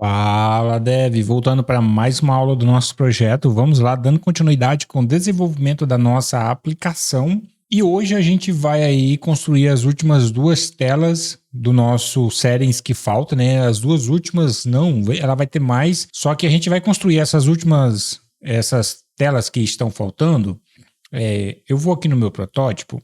Fala, Dev. Voltando para mais uma aula do nosso projeto. Vamos lá, dando continuidade com o desenvolvimento da nossa aplicação. E hoje a gente vai aí construir as últimas duas telas do nosso settings que falta, né? As duas últimas não, ela vai ter mais, só que a gente vai construir essas telas que estão faltando. Eu vou aqui no meu protótipo.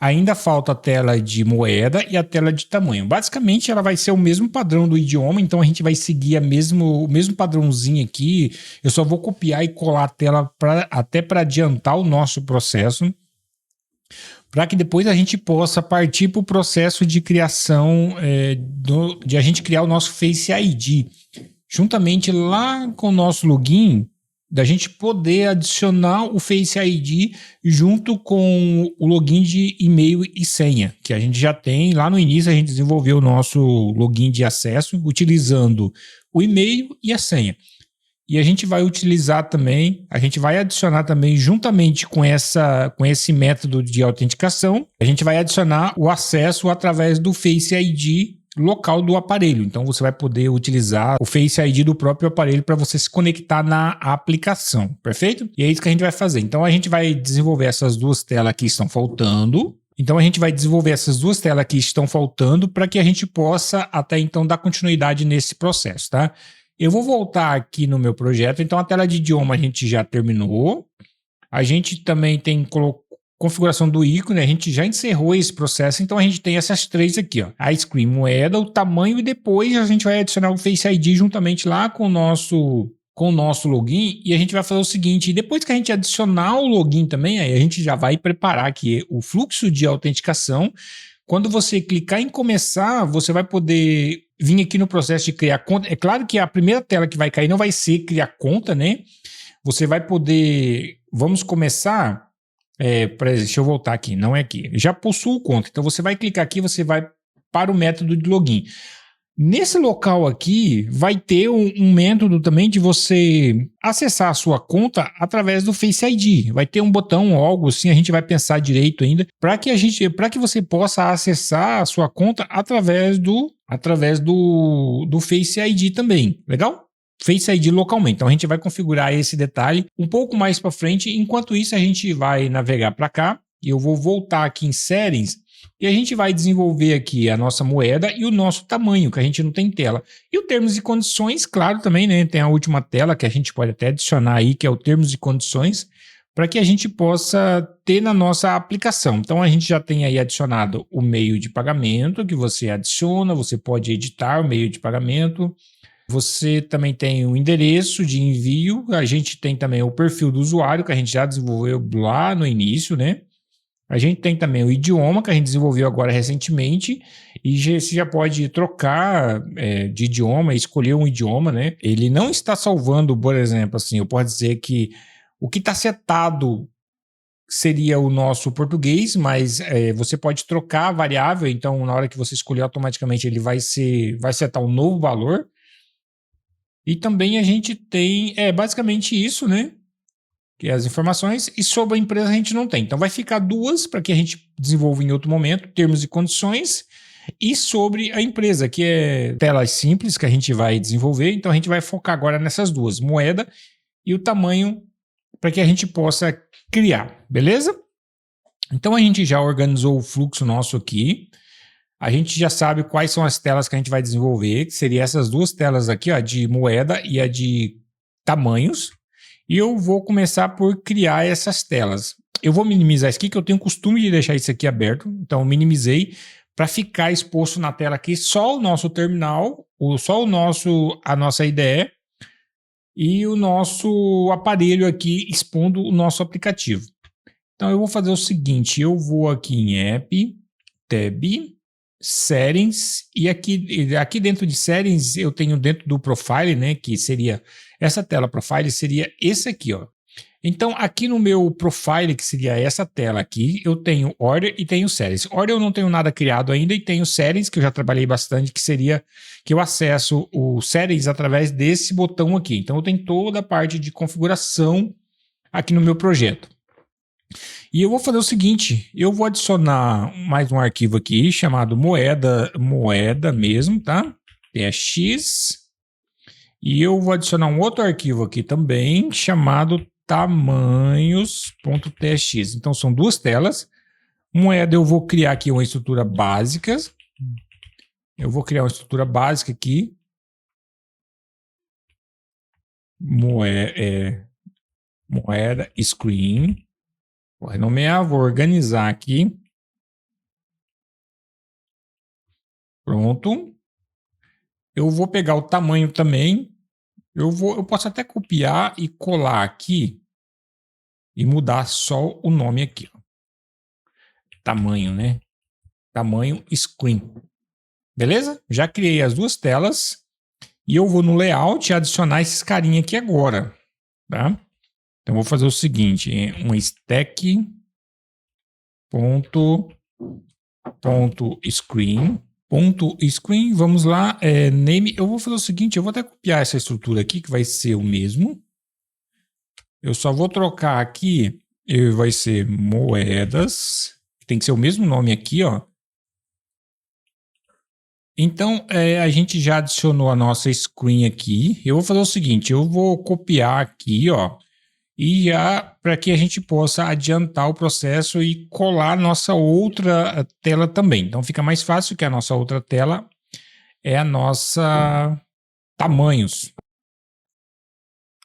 Ainda falta a tela de moeda e a tela de tamanho. Basicamente, ela vai ser o mesmo padrão do idioma, então a gente vai seguir o mesmo padrãozinho aqui. Eu só vou copiar e colar a tela até para adiantar o nosso processo, para que depois a gente possa partir para o processo de criação, de a gente criar o nosso Face ID. Juntamente lá com o nosso login, da gente poder adicionar o Face ID junto com o login de e-mail e senha, que a gente já tem. Lá no início a gente desenvolveu o nosso login de acesso utilizando o e-mail e a senha. E a gente vai utilizar também, a gente vai adicionar também, juntamente com esse método de autenticação, a gente vai adicionar o acesso através do Face ID local do aparelho. Então você vai poder utilizar o Face ID do próprio aparelho para você se conectar na aplicação, perfeito? E é isso que a gente vai fazer. Então a gente vai desenvolver essas duas telas que estão faltando. Então a gente vai desenvolver essas duas telas que estão faltando para que a gente possa até então dar continuidade nesse processo, tá? Eu vou voltar aqui no meu projeto. Então a tela de idioma a gente já terminou. A gente também tem configuração do ícone, a gente já encerrou esse processo, então a gente tem essas três aqui, ó, a screen, moeda, o tamanho e depois a gente vai adicionar o Face ID juntamente lá com o nosso login e a gente vai fazer o seguinte, depois que a gente adicionar o login também, aí a gente já vai preparar aqui o fluxo de autenticação. Quando você clicar em começar, você vai poder vir aqui no processo de criar conta. É claro que a primeira tela que vai cair não vai ser criar conta, né? Você vai poder, vamos começar... deixa eu voltar aqui, não é aqui. Já possuo conta, então você vai clicar aqui, você vai para o método de login. Nesse local aqui, vai ter um método também de você acessar a sua conta através do Face ID. Vai ter um botão ou algo assim, a gente vai pensar direito ainda, para que você possa acessar a sua conta através do Face ID também. Legal? Face ID localmente. Então a gente vai configurar esse detalhe um pouco mais para frente. Enquanto isso, a gente vai navegar para cá e eu vou voltar aqui em Settings e a gente vai desenvolver aqui a nossa moeda e o nosso tamanho, que a gente não tem tela. E o termos e condições, claro, também, né? Tem a última tela que a gente pode até adicionar aí, que é o termos e condições, para que a gente possa ter na nossa aplicação. Então a gente já tem aí adicionado o meio de pagamento, que você adiciona, você pode editar o meio de pagamento. Você também tem o endereço de envio, a gente tem também o perfil do usuário, que a gente já desenvolveu lá no início, né? A gente tem também o idioma, que a gente desenvolveu agora recentemente, e você já pode trocar de idioma, escolher um idioma, né? Ele não está salvando, por exemplo, assim, eu posso dizer que o que está setado seria o nosso português, mas você pode trocar a variável, então na hora que você escolher automaticamente ele vai setar um novo valor. E também a gente tem, basicamente isso, né? Que é as informações, e sobre a empresa a gente não tem. Então vai ficar duas para que a gente desenvolva em outro momento, termos e condições, e sobre a empresa, que é telas simples que a gente vai desenvolver. Então a gente vai focar agora nessas duas, moeda e o tamanho, para que a gente possa criar, beleza? Então a gente já organizou o fluxo nosso aqui. A gente já sabe quais são as telas que a gente vai desenvolver, que seriam essas duas telas aqui, ó, de moeda e a de tamanhos. E eu vou começar por criar essas telas. Eu vou minimizar isso aqui, que eu tenho o costume de deixar isso aqui aberto. Então, eu minimizei para ficar exposto na tela aqui só o nosso terminal, a nossa IDE e o nosso aparelho aqui expondo o nosso aplicativo. Então, eu vou fazer o seguinte, eu vou aqui em App, Tab, Settings, e aqui dentro de Settings eu tenho dentro do Profile, né, que seria essa tela Profile, seria esse aqui, ó. Então aqui no meu Profile, que seria essa tela aqui, eu tenho Order e tenho Settings. Order eu não tenho nada criado ainda e tenho Settings, que eu já trabalhei bastante, que seria que eu acesso o Settings através desse botão aqui. Então eu tenho toda a parte de configuração aqui no meu projeto. E eu vou fazer o seguinte, eu vou adicionar mais um arquivo aqui chamado moeda mesmo, tá? TX. E eu vou adicionar um outro arquivo aqui também, chamado tamanhos.txt. Então, são duas telas. Moeda, eu vou criar aqui uma estrutura básica. Eu vou criar uma estrutura básica aqui. Moeda screen. Vou renomear, vou organizar aqui. Pronto. Eu vou pegar o tamanho também. Eu posso até copiar e colar aqui e mudar só o nome aqui. Ó. Tamanho, né? Tamanho screen. Beleza? Já criei as duas telas e eu vou no layout e adicionar esses carinha aqui agora, tá? Então vou fazer o seguinte, um stack ponto screen, vamos lá, name, eu vou fazer o seguinte, eu vou até copiar essa estrutura aqui que vai ser o mesmo. Eu só vou trocar aqui, vai ser moedas, tem que ser o mesmo nome aqui, ó. Então, a gente já adicionou a nossa screen aqui. Eu vou fazer o seguinte, eu vou copiar aqui, ó, e já para que a gente possa adiantar o processo e colar nossa outra tela também. Então, fica mais fácil que a nossa outra tela é a nossa tamanhos.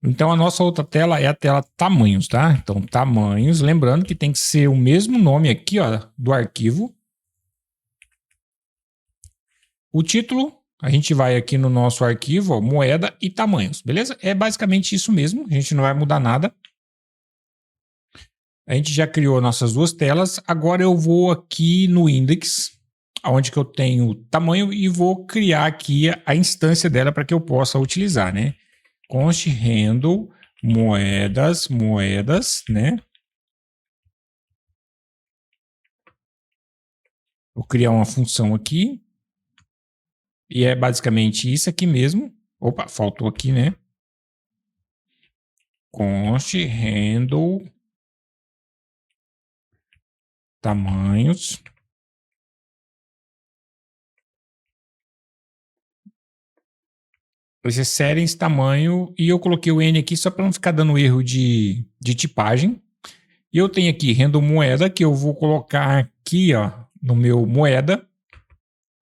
Então, a nossa outra tela é a tela tamanhos, tá? Então, tamanhos, lembrando que tem que ser o mesmo nome aqui, ó, do arquivo. O título, a gente vai aqui no nosso arquivo, ó, moeda e tamanhos, beleza? É basicamente isso mesmo, a gente não vai mudar nada. A gente já criou nossas duas telas, agora eu vou aqui no index, onde que eu tenho o tamanho e vou criar aqui a instância dela para que eu possa utilizar, né? Const handle moedas, né? Vou criar uma função aqui. E é basicamente isso aqui mesmo. Opa, faltou aqui, né? Const handle tamanhos. Esse settings tamanho. E eu coloquei o N aqui só para não ficar dando erro de tipagem. E eu tenho aqui handle moeda, que eu vou colocar aqui, ó, no meu moeda.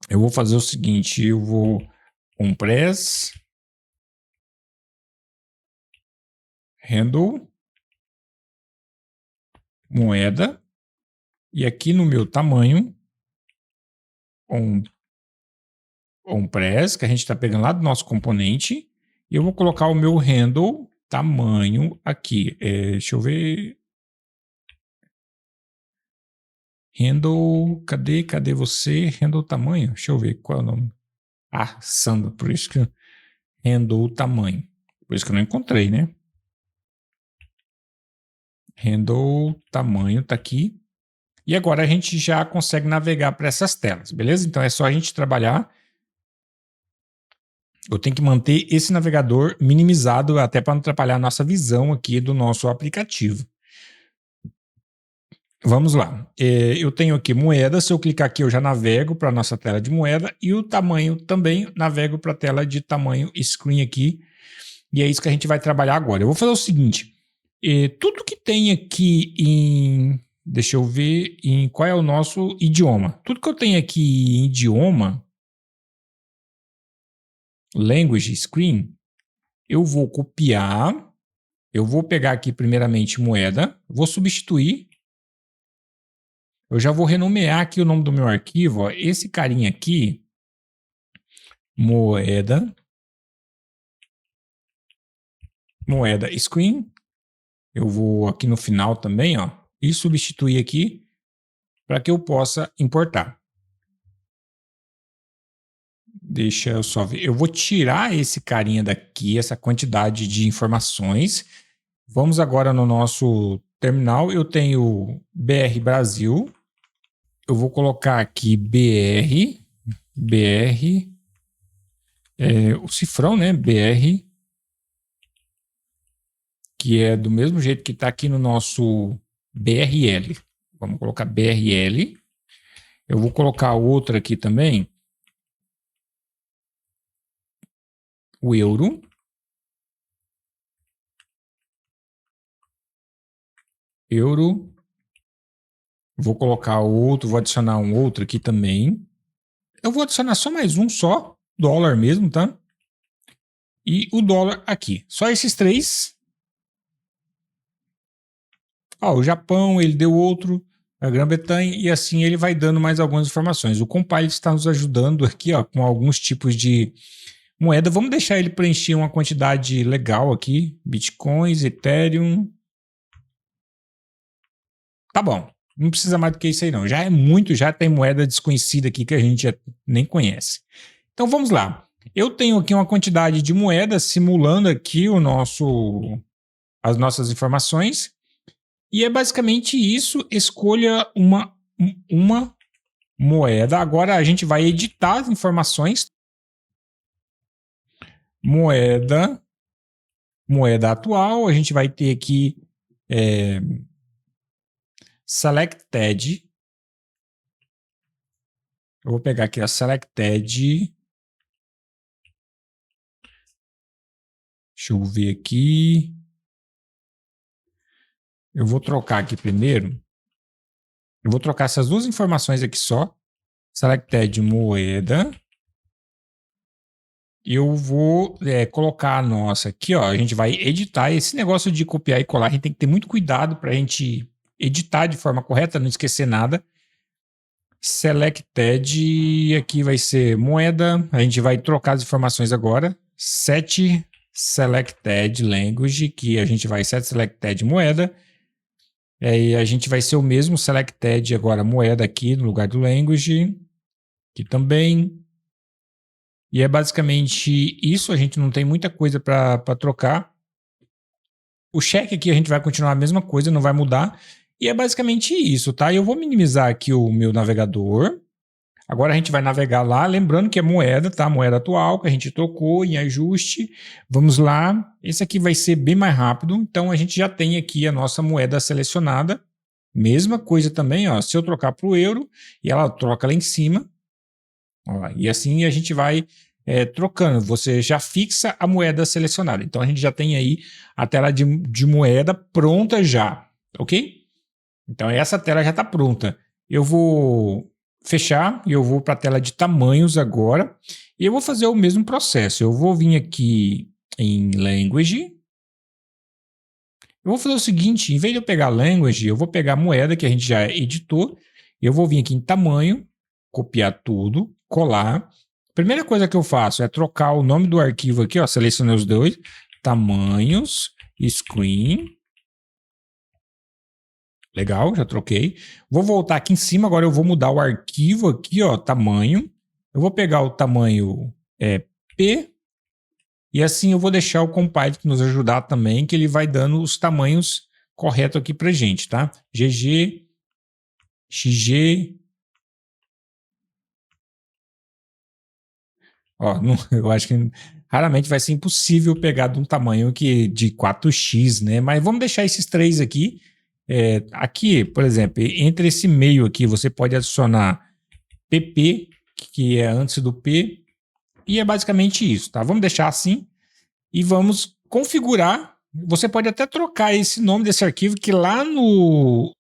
Eu vou fazer o seguinte, eu vou compress handle moeda e aqui no meu tamanho onPress, que a gente está pegando lá do nosso componente, e eu vou colocar o meu handle tamanho aqui. Deixa eu ver. Handle, cadê você? Handle tamanho? Deixa eu ver qual é o nome. Ah, Sandra, por isso que handle tamanho. Por isso que eu não encontrei, né? Handle tamanho tá aqui. E agora a gente já consegue navegar para essas telas, beleza? Então é só a gente trabalhar. Eu tenho que manter esse navegador minimizado até para não atrapalhar a nossa visão aqui do nosso aplicativo. Vamos lá. Eu tenho aqui moeda. Se eu clicar aqui, eu já navego para a nossa tela de moeda. E o tamanho também navego para a tela de tamanho screen aqui. E é isso que a gente vai trabalhar agora. Eu vou fazer o seguinte. Tudo que tem aqui em... Deixa eu ver em qual é o nosso idioma. Tudo que eu tenho aqui em idioma, language screen, eu vou copiar. Eu vou pegar aqui primeiramente moeda. Vou substituir. Eu já vou renomear aqui o nome do meu arquivo. Ó. Esse carinha aqui, moeda screen. Eu vou aqui no final também, ó, e substituir aqui para que eu possa importar. Deixa eu só ver. Eu vou tirar esse carinha daqui, essa quantidade de informações. Vamos agora no nosso terminal. Eu tenho BR Brasil. Eu vou colocar aqui BR, o cifrão, né? BR, que é do mesmo jeito que está aqui no nosso BRL. Vamos colocar BRL. Eu vou colocar outra aqui também. O euro. euro. Vou colocar outro, vou adicionar um outro aqui também. Eu vou adicionar só mais um só, dólar mesmo, tá? E o dólar aqui. Só esses três. Ó, o Japão, ele deu outro, a Grã-Bretanha, e assim ele vai dando mais algumas informações. O Compile está nos ajudando aqui, ó, com alguns tipos de moeda. Vamos deixar ele preencher uma quantidade legal aqui. Bitcoins, Ethereum. Tá bom. Não precisa mais do que isso aí, não. Já é muito, já tem moeda desconhecida aqui que a gente nem conhece. Então vamos lá. Eu tenho aqui uma quantidade de moedas simulando aqui as nossas informações. E é basicamente isso. Escolha uma moeda. Agora a gente vai editar as informações. Moeda atual. A gente vai ter aqui selected. Eu vou pegar aqui a selected. Deixa eu ver aqui. Eu vou trocar aqui primeiro. Eu vou trocar essas duas informações aqui só. Selected moeda. Eu vou colocar a nossa aqui, ó. A gente vai editar. Esse negócio de copiar e colar, a gente tem que ter muito cuidado para a gente editar de forma correta, não esquecer nada. Selected, aqui vai ser moeda. A gente vai trocar as informações agora. Set selected language, que a gente vai set selected moeda. E a gente vai ser o mesmo selected agora moeda aqui no lugar do language. Aqui também. E é basicamente isso, a gente não tem muita coisa para trocar. O cheque aqui a gente vai continuar a mesma coisa, não vai mudar. E é basicamente isso, tá? Eu vou minimizar aqui o meu navegador. Agora a gente vai navegar lá, lembrando que é moeda, tá? Moeda atual que a gente trocou em ajuste. Vamos lá. Esse aqui vai ser bem mais rápido. Então a gente já tem aqui a nossa moeda selecionada. Mesma coisa também, ó. Se eu trocar para o euro e ela troca lá em cima. Ó, e assim a gente vai trocando. Você já fixa a moeda selecionada. Então a gente já tem aí a tela de moeda pronta já, ok? Então essa tela já está pronta. Eu vou fechar e eu vou para a tela de tamanhos agora. E eu vou fazer o mesmo processo. Eu vou vir aqui em Language. Eu vou fazer o seguinte, em vez de eu pegar Language, eu vou pegar a moeda que a gente já editou. Eu vou vir aqui em tamanho, copiar tudo, colar. Primeira coisa que eu faço é trocar o nome do arquivo aqui, ó, selecionei os dois, tamanhos, screen. Legal, já troquei. Vou voltar aqui em cima, agora eu vou mudar o arquivo aqui, ó, tamanho. Eu vou pegar o tamanho P e assim eu vou deixar o compile nos ajudar também, que ele vai dando os tamanhos corretos aqui pra gente, tá? GG, XG. Ó, não, eu acho que raramente vai ser impossível pegar de um tamanho de 4x, né? Mas vamos deixar esses três aqui. Aqui, por exemplo, entre esse meio aqui, você pode adicionar pp, que é antes do p, e é basicamente isso, tá? Vamos deixar assim e vamos configurar. Você pode até trocar esse nome desse arquivo, que lá no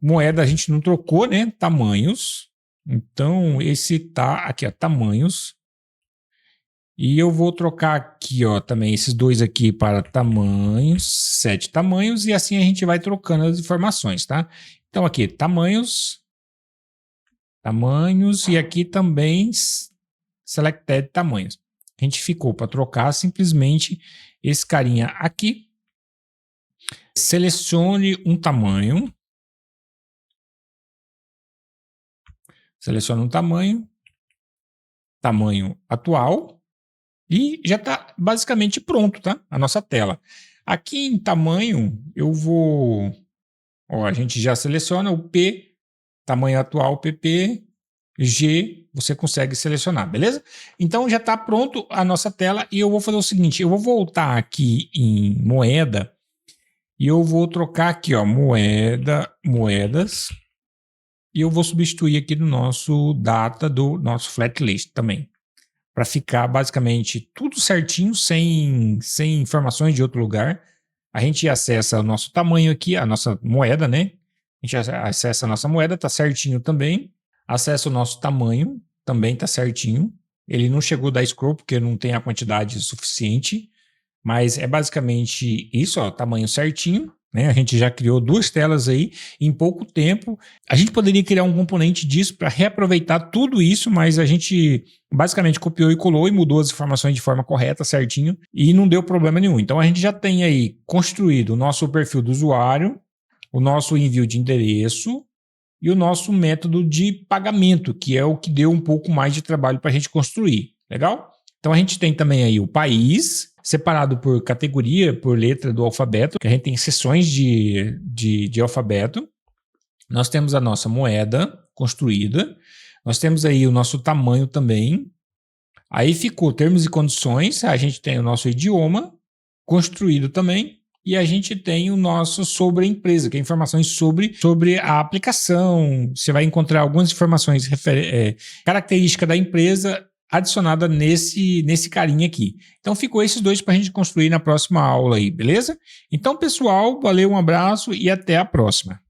moeda a gente não trocou, né? Tamanhos. Então, esse tá aqui, ó, tamanhos. E eu vou trocar aqui, ó, também esses dois aqui para tamanhos, 7 tamanhos, e assim a gente vai trocando as informações, tá? Então aqui, tamanhos, e aqui também selected tamanhos. A gente ficou para trocar simplesmente esse carinha aqui. Selecione um tamanho. Selecione um tamanho atual. E já está basicamente pronto, tá? A nossa tela. Aqui em tamanho, eu vou... Ó, a gente já seleciona o P, tamanho atual, PP, G, você consegue selecionar, beleza? Então já está pronto a nossa tela e eu vou fazer o seguinte, eu vou voltar aqui em moeda e eu vou trocar aqui, ó, moedas, e eu vou substituir aqui no nosso data do nosso flat list também, para ficar basicamente tudo certinho, sem informações de outro lugar. A gente acessa o nosso tamanho aqui, a nossa moeda, né? A gente acessa a nossa moeda, tá certinho também. Acessa o nosso tamanho, também tá certinho. Ele não chegou da scroll porque não tem a quantidade suficiente, mas é basicamente isso, ó, tamanho certinho, né? A gente já criou 2 telas aí em pouco tempo. A gente poderia criar um componente disso para reaproveitar tudo isso, mas a gente basicamente copiou e colou e mudou as informações de forma correta, certinho, e não deu problema nenhum. Então a gente já tem aí construído o nosso perfil do usuário, o nosso envio de endereço e o nosso método de pagamento, que é o que deu um pouco mais de trabalho para a gente construir. Legal? Então a gente tem também aí o país, separado por categoria, por letra do alfabeto, que a gente tem seções de alfabeto. Nós temos a nossa moeda construída, nós temos aí o nosso tamanho também. Aí ficou termos e condições, a gente tem o nosso idioma construído também. E a gente tem o nosso sobre a empresa, que é informações sobre a aplicação. Você vai encontrar algumas informações características da empresa adicionada nesse carinha aqui. Então ficou esses dois para a gente construir na próxima aula aí, beleza? Então, pessoal, valeu, um abraço e até a próxima.